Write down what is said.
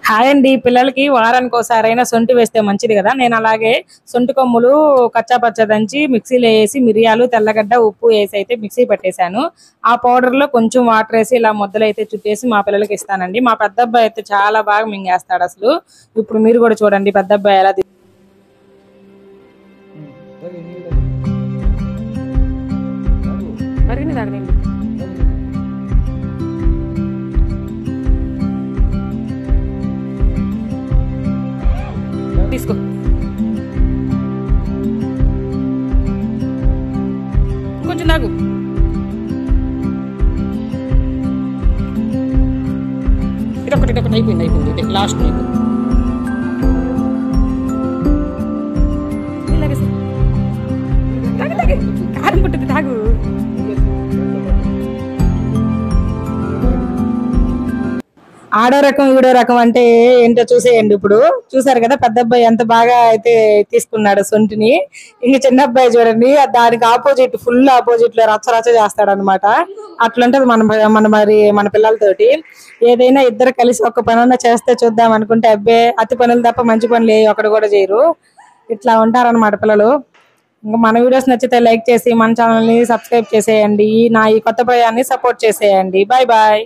Hi అండి. పిల్లలకి వారానికి ఒకసారైనా సొంటి వేస్తే మంచిది కదా. నేను అలాగే సొంటి కొమ్ములు కచ్చా పచ్చా దంచి మిక్సీలో వేసి మిరియాలు, తెల్లగడ్డ, ఉప్పు వేసి అయితే మిక్సీ పెట్టేశాను. ఆ పౌడర్ లో కొంచెం వాటర్ వేసి ఇలా ముద్దలైతే చుట్టేసి మా పిల్లలకి ఇస్తానండి. మా పెద్ద అబ్బాయి అయితే చాలా బాగా మింగేస్తాడు అసలు. ఇప్పుడు మీరు కూడా చూడండి పెద్ద అబ్బాయి ఎలా తీసుకో. కొంచెం నాకు ఇదొకటి అయిపోయింది లాస్ట్ నీకు కారం పుట్టింది తాగు. ఆడో రకం ఈడో రకం అంటే ఏంటో చూసేయండి. ఇప్పుడు చూసారు కదా పెద్ద అబ్బాయి ఎంత బాగా అయితే తీసుకున్నాడు సొంటిని. ఇంక చిన్న అబ్బాయి చూడండి దానికి ఆపోజిట్, ఫుల్ ఆపోజిట్ లో రచ్చ రచ్చ చేస్తాడు అనమాట. అట్లుంటది మన పిల్లలతోటి. ఏదైనా ఇద్దరు కలిసి ఒక్క పనన్నా చేస్తే చూద్దాం అనుకుంటే అబ్బే అతి పనులు తప్ప మంచి పనులు ఒకటి కూడా చేయరు. ఇట్లా ఉంటారన్నమాట పిల్లలు. ఇంకా మన వీడియోస్ నచ్చితే లైక్ చేసి మన ఛానల్ ని సబ్స్క్రైబ్ చేసేయండి. ఈ కొత్త ప్రయాన్ని సపోర్ట్ చేసేయండి. Bye bye.